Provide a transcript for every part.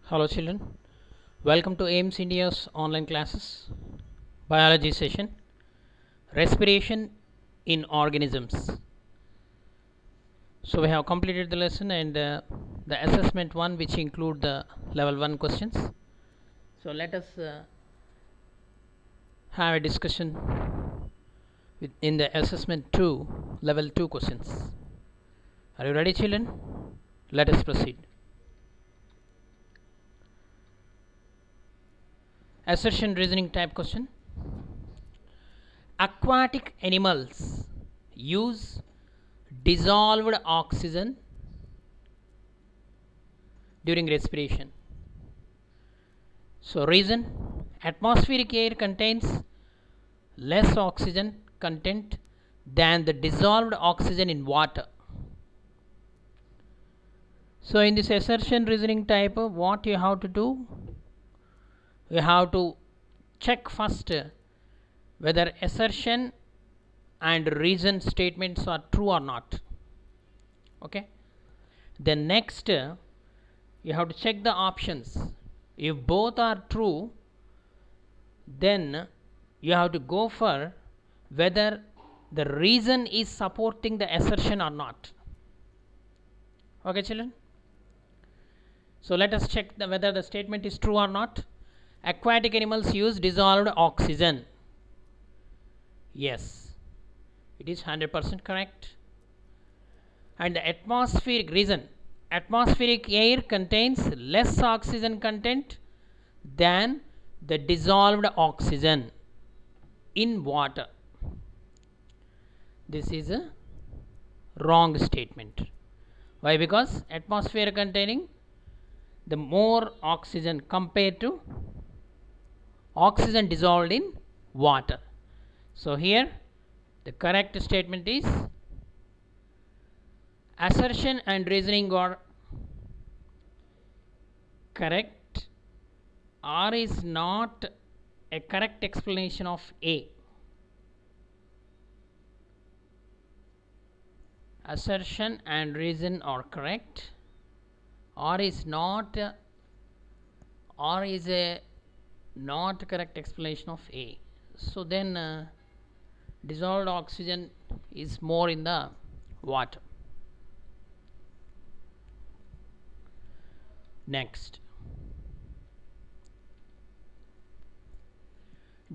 Hello children, welcome to AIMS India's online classes, biology session, respiration in organisms. So we have completed the lesson and the assessment 1, which include the level 1 questions. So let us have a discussion in the assessment 2, level 2 questions. Are you ready children? Let us proceed. Assertion reasoning type question. Aquatic animals use dissolved oxygen during respiration. So reason: atmospheric air contains less oxygen content than the dissolved oxygen in water. So in this assertion reasoning type, what you have to do? You have to check first whether assertion and reason statements are true or not. Okay. Then next you have to check the options. If both are true, then you have to go for whether the reason is supporting the assertion or not. Okay children. So let us check whether the statement is true or not. Aquatic animals use dissolved oxygen. Yes, it is 100% correct. And the atmospheric reason: atmospheric air contains less oxygen content than the dissolved oxygen in water. This is a wrong statement. Why? Because atmosphere containing the more oxygen compared to oxygen dissolved in water. So here the correct statement is assertion and reasoning are correct. R is not a correct explanation of A. Assertion and reason are correct. R is a not correct explanation of A. So then dissolved oxygen is more in the water. Next,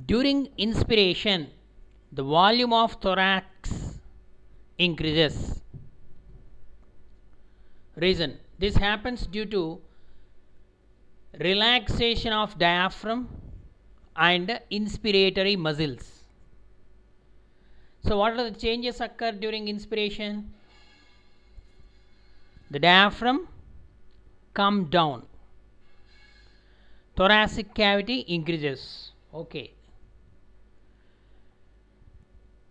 during inspiration the volume of thorax increases. Reason: this happens due to relaxation of diaphragm and inspiratory muscles. So what are the changes occur during inspiration? The diaphragm come down, thoracic cavity increases. Okay.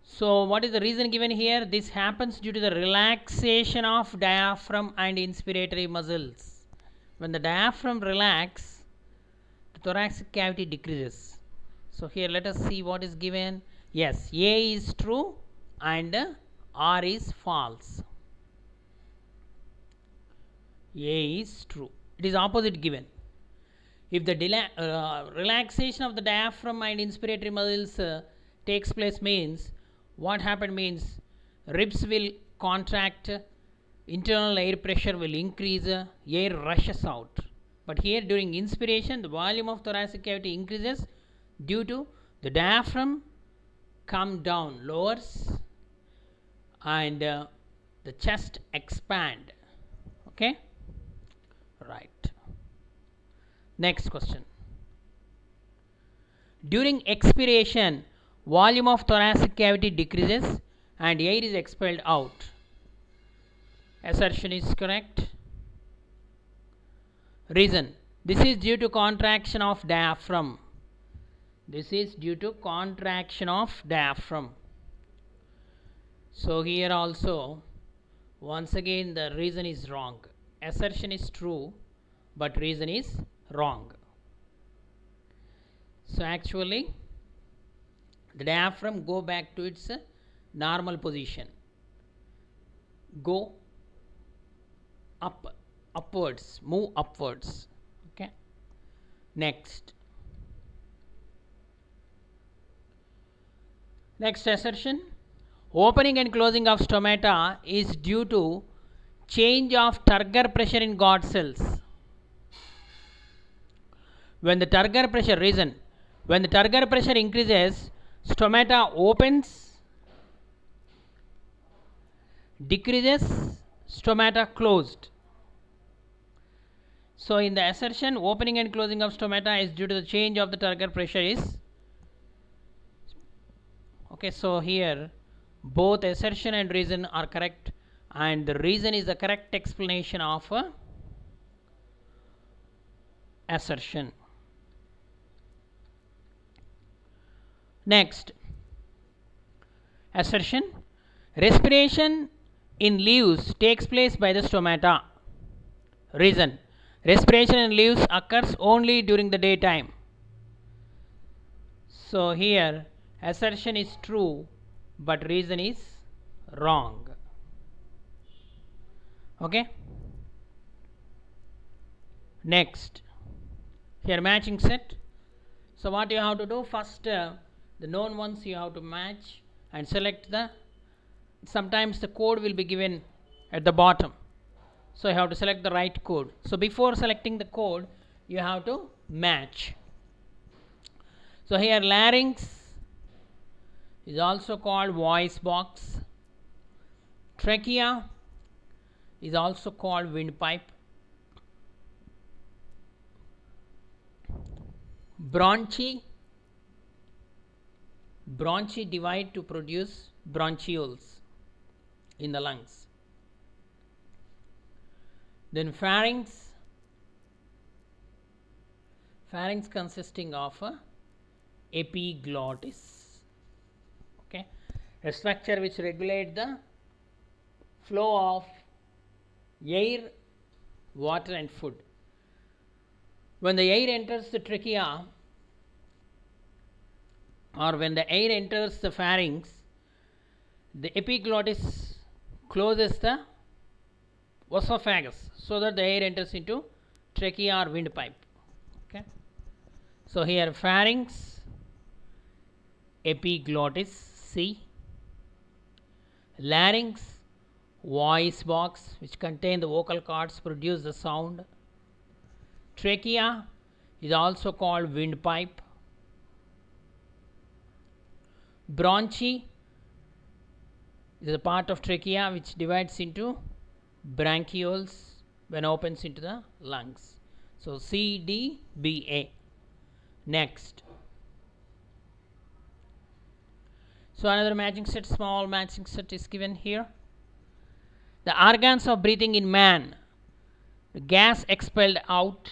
So what is the reason given here? This happens due to the relaxation of diaphragm and inspiratory muscles. When the diaphragm relax, the thoracic cavity decreases. So here let us see what is given. Yes, A is true and R is false. A is true. It is opposite given. If the relaxation of the diaphragm and inspiratory muscles takes place, means what happened means ribs will contract, internal air pressure will increase, air rushes out. But here during inspiration the volume of thoracic cavity increases due to the diaphragm come down, lowers, and the chest expand. Okay, right. Next question. During expiration volume of thoracic cavity decreases and air is expelled out. Assertion is correct. Reason: this is due to contraction of diaphragm. This is due to contraction of diaphragm. So here also once again the reason is wrong. Assertion is true but reason is wrong. So actually the diaphragm go back to its normal position, go upwards, move upwards. Okay. Next assertion. Opening and closing of stomata is due to change of turgor pressure in guard cells. When the turgor pressure, reason, when the turgor pressure increases, stomata opens, decreases, stomata closed. So in the assertion, opening and closing of stomata is due to the change of the turgor pressure is okay. So here both assertion and reason are correct, and the reason is the correct explanation of assertion. Next assertion. Respiration in leaves takes place by the stomata. Reason. Respiration in leaves occurs only during the daytime. So here assertion is true, but reason is wrong. Okay. Next, here matching set. So what you have to do, first the known ones you have to match and select the, sometimes the code will be given at the bottom, so you have to select the right code. So before selecting the code you have to match. So here larynx is also called voice box, trachea is also called windpipe, bronchi divide to produce bronchioles in the lungs. Then pharynx consisting of a epiglottis, okay, a structure which regulates the flow of air, water and food. When the air enters the trachea or when the air enters the pharynx, the epiglottis closes the esophagus so that the air enters into trachea or windpipe. Okay. So here pharynx, epiglottis, C, larynx, voice box which contain the vocal cords produce the sound, trachea is also called windpipe, bronchi is a part of trachea which divides into bronchioles when opens into the lungs. So C, D, B, A. Next, so another matching set, small matching set is given here. The organs of breathing in man, the gas expelled out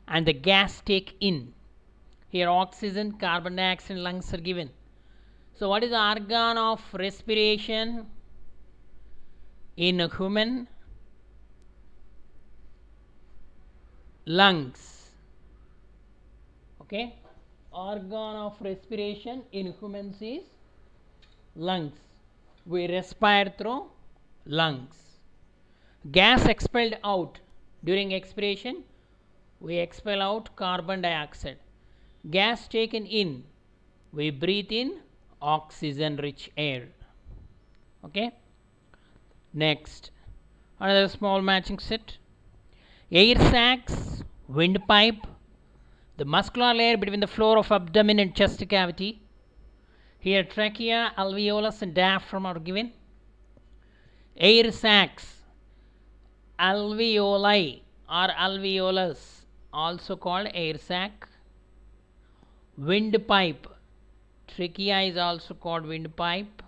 and the gas take in. Here oxygen, carbon dioxide, lungs are given. So what is the organ of respiration in a human? Lungs. Okay, organ of respiration in humans is lungs. We respire through lungs. Gas expelled out during expiration, we expel out carbon dioxide. Gas taken in, we breathe in oxygen rich air. Okay. Next, another small matching set. Air sacs, windpipe, the muscular layer between the floor of abdomen and chest cavity. Here trachea, alveolus and diaphragm are given. Air sacs, alveoli or alveolus also called air sac. Windpipe, trachea is also called windpipe.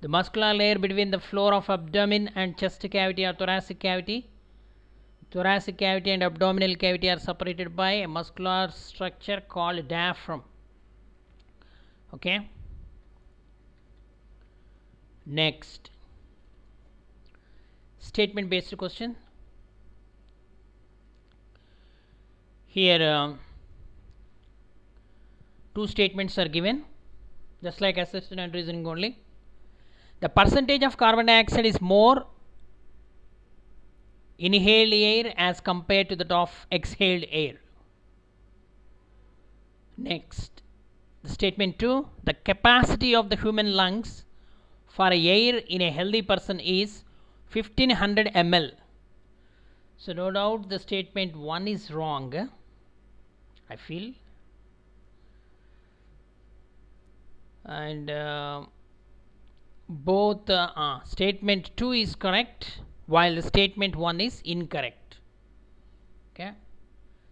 The muscular layer between the floor of abdomen and chest cavity or thoracic cavity. Thoracic cavity and abdominal cavity are separated by a muscular structure called diaphragm. Okay. Next, statement based question. Here two statements are given, just like assertion and reasoning only. The percentage of carbon dioxide is more inhaled air as compared to that of exhaled air. Next, the statement 2, the capacity of the human lungs for air in a healthy person is 1500 ml. So no doubt the statement 1 is wrong, I feel, and both statement 2 is correct while the statement 1 is incorrect. Okay,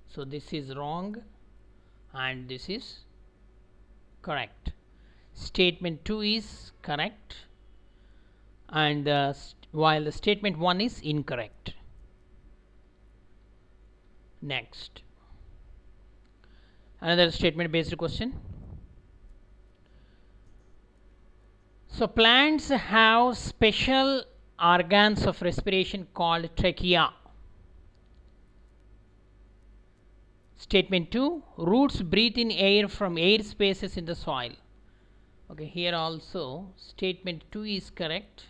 so this is wrong and this is correct. Statement 2 is correct and while the statement 1 is incorrect. Next, another statement based question. So plants have special organs of respiration called trachea. Statement 2, roots breathe in air from air spaces in the soil. Okay, here also statement 2 is correct.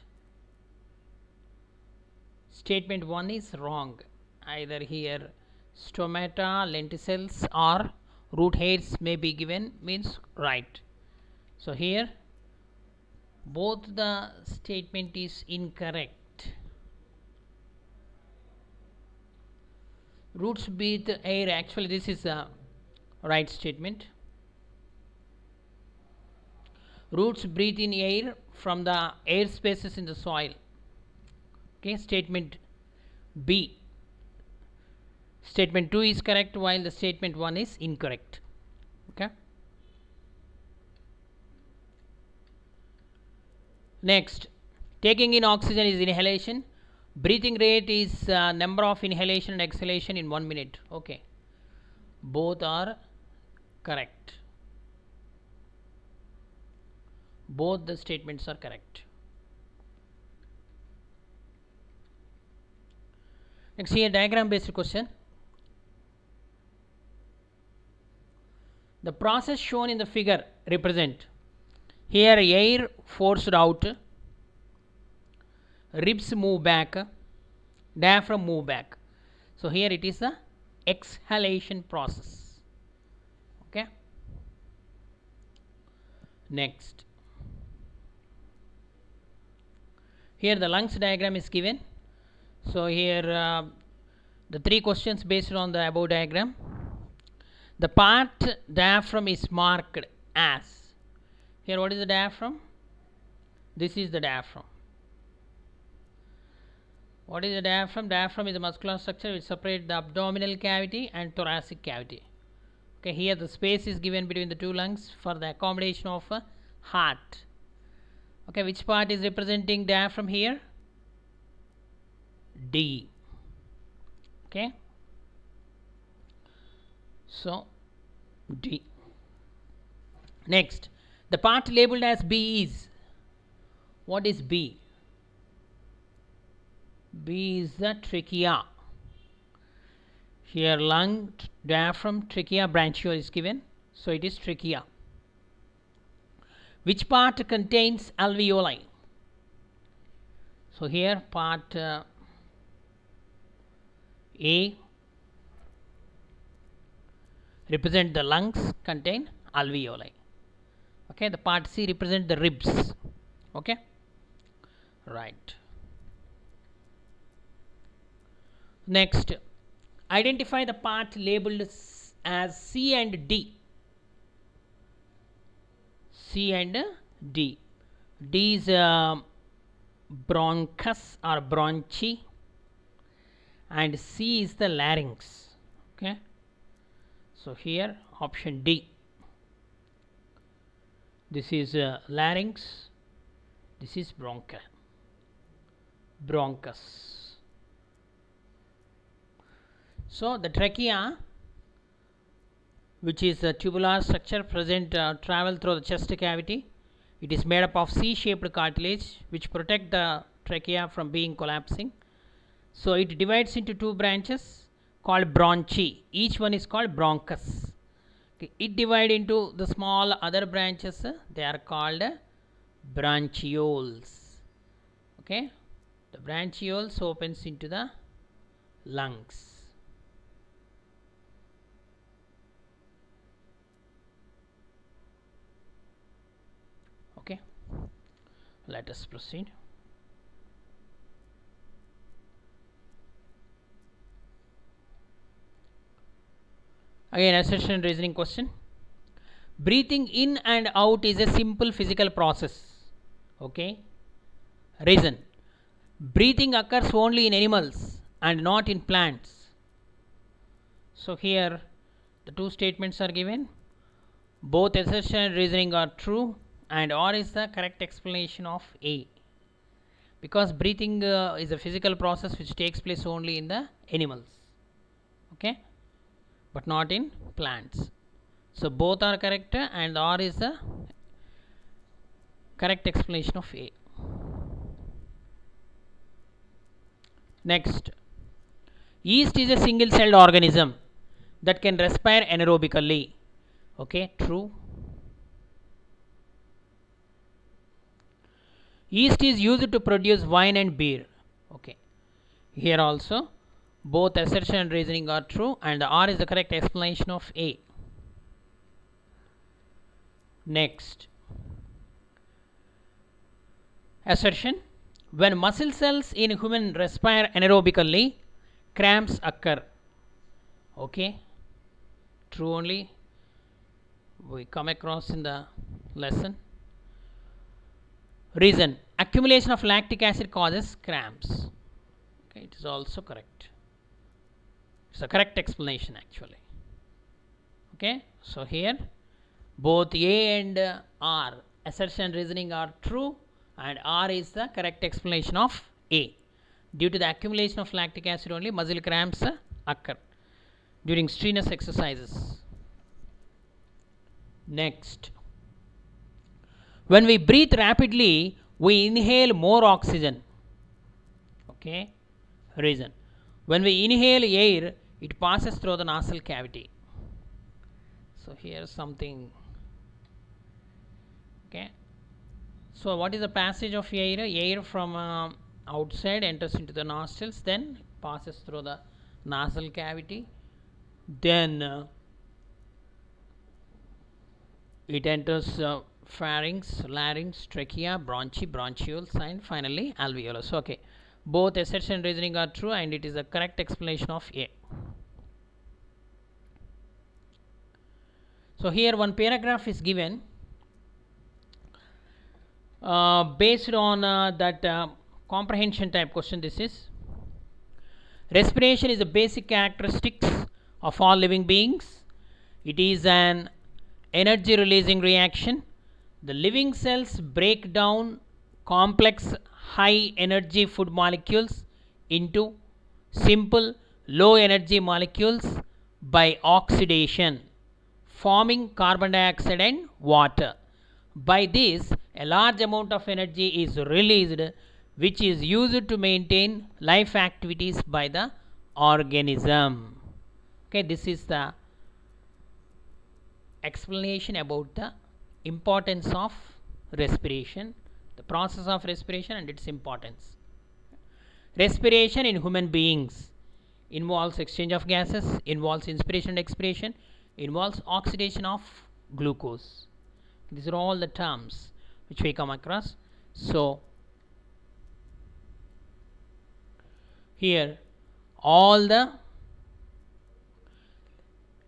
Statement 1 is wrong. Either here stomata, lenticels or root hairs may be given, means right. So here both the statement is incorrect. Roots breathe air, actually this is a right statement. Roots breathe in air from the air spaces in the soil. Okay, statement B. Statement 2 is correct while the statement 1 is incorrect. Okay. Next, taking in oxygen is inhalation. Breathing rate is number of inhalation and exhalation in 1 minute. Okay, both are correct. Both the statements are correct. Next, here diagram based question. The process shown in the figure represent, here air forced out, ribs move back, diaphragm move back. So here it is the exhalation process. Okay. Next, here the lungs diagram is given. So here the 3 questions based on the above diagram. The part diaphragm is marked as, here what is the diaphragm? This is the diaphragm. What is the diaphragm? Diaphragm is a muscular structure which separates the abdominal cavity and thoracic cavity. Okay, here the space is given between the 2 lungs for the accommodation of a heart. Okay, which part is representing diaphragm here? D. Okay, so D. Next, the part labeled as B is, what is B? B is the trachea. Here lung, diaphragm, trachea, bronchiole is given, so it is trachea. Which part contains alveoli? So here part A represent the lungs, contain alveoli. Okay, the part C represent the ribs. Okay, right. Next, identify the part labeled as C and D. C and D. D is bronchus or bronchi, and C is the larynx. Okay, so here option D. This is larynx, this is bronchus. So the trachea, which is a tubular structure present travel through the chest cavity. It is made up of C-shaped cartilage which protect the trachea from being collapsing. So it divides into 2 branches called bronchi. Each one is called bronchus. Okay. It divides into the small other branches. They are called branchioles. Okay, the branchioles opens into the lungs. Okay, let us proceed. Again, assertion reasoning question. Breathing in and out is a simple physical process. Okay, reason. Breathing occurs only in animals and not in plants. So here the two statements are given. Both assertion and reasoning are true, and or is the correct explanation of A, because breathing is a physical process which takes place only in the animals, okay, but not in plants. So both are correct, and or is the correct explanation of A. Next, yeast is a single celled organism that can respire anaerobically. Okay, true. Yeast is used to produce wine and beer. Okay, here also both assertion and reasoning are true, and the R is the correct explanation of A. Next, assertion. When muscle cells in human respire anaerobically, cramps occur. Okay, true only. We come across in the lesson. Reason. Accumulation of lactic acid causes cramps. Okay, it is also correct. It's a correct explanation actually. Okay, so here both A and R, assertion and reasoning, are true, and R is the correct explanation of A. Due to the accumulation of lactic acid only, muscle cramps occur during strenuous exercises. Next, when we breathe rapidly, we inhale more oxygen. Okay, reason. When we inhale air, it passes through the nasal cavity. So here something. Okay, so what is the passage of air? Air from outside enters into the nostrils, then passes through the nasal cavity, then it enters pharynx, larynx, trachea, bronchi, bronchioles, and finally alveolus. Okay, both assertion and reasoning are true, and it is the correct explanation of A. So here one paragraph is given based on that comprehension type question. This is: respiration is the basic characteristics of all living beings. It is an energy releasing reaction. The living cells break down complex high energy food molecules into simple low energy molecules by oxidation, forming carbon dioxide and water. By this, a large amount of energy is released, which is used to maintain life activities by the organism. Okay, this is the explanation about the importance of respiration, the process of respiration and its importance. Respiration in human beings involves exchange of gases, involves inspiration and expiration, involves oxidation of glucose. These are all the terms which we come across. So here all the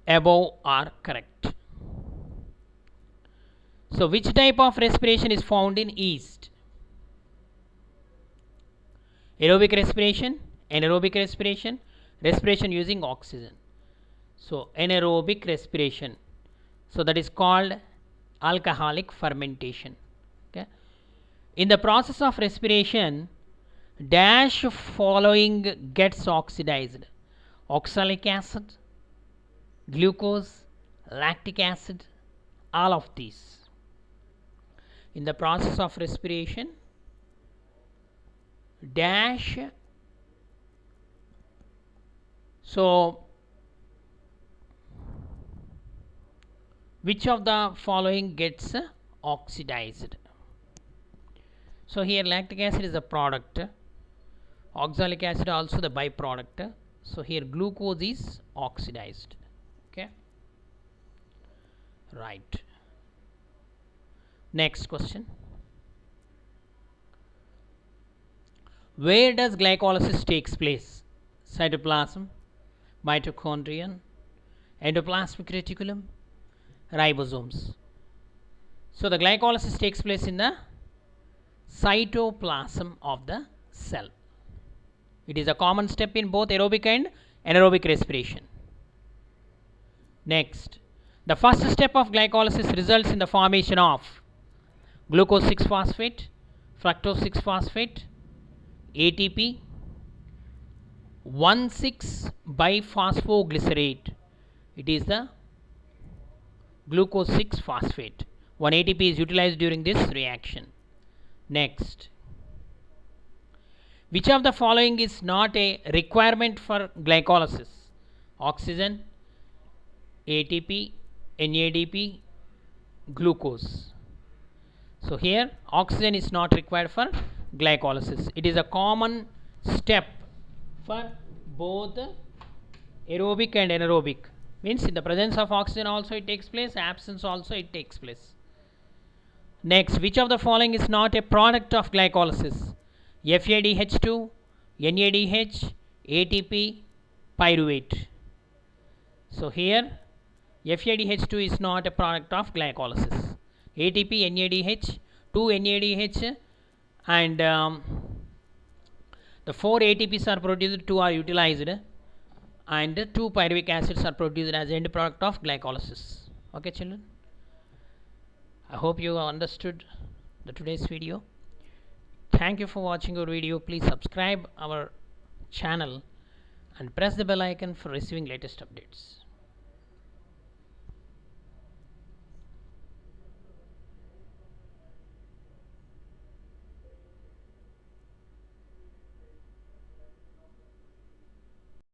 above are correct. So which type of respiration is found in yeast? Aerobic respiration, anaerobic respiration, respiration using oxygen. So anaerobic respiration, so that is called alcoholic fermentation. Okay, in the process of respiration, dash following gets oxidized: oxalic acid, glucose, lactic acid, all of these. In the process of respiration, dash, so which of the following gets oxidized? So here lactic acid is a product, oxalic acid also the byproduct. So here glucose is oxidized. Okay, right. Next question. Where does glycolysis takes place? Cytoplasm, mitochondrion, endoplasmic reticulum, ribosomes. So the glycolysis takes place in the cytoplasm of the cell. It is a common step in both aerobic and anaerobic respiration. Next, the first step of glycolysis results in the formation of glucose 6-phosphate, fructose 6-phosphate, ATP, 1,6-biphosphoglycerate. It is the glucose 6-phosphate. 1 ATP is utilized during this reaction. Next, which of the following is not a requirement for glycolysis? Oxygen, ATP, NADP, glucose. So here oxygen is not required for glycolysis. It is a common step for both aerobic and anaerobic. Means in the presence of oxygen also it takes place, absence also it takes place. Next, which of the following is not a product of glycolysis? FADH2, NADH, ATP, pyruvate. So here FADH2 is not a product of glycolysis. ATP, NADH, 2 NADH and the 4 ATPs are produced, 2 are utilized, and 2 pyruvic acids are produced as end product of glycolysis. Okay children, I hope you understood the today's video. Thank you for watching our video. Please subscribe our channel and press the bell icon for receiving latest updates.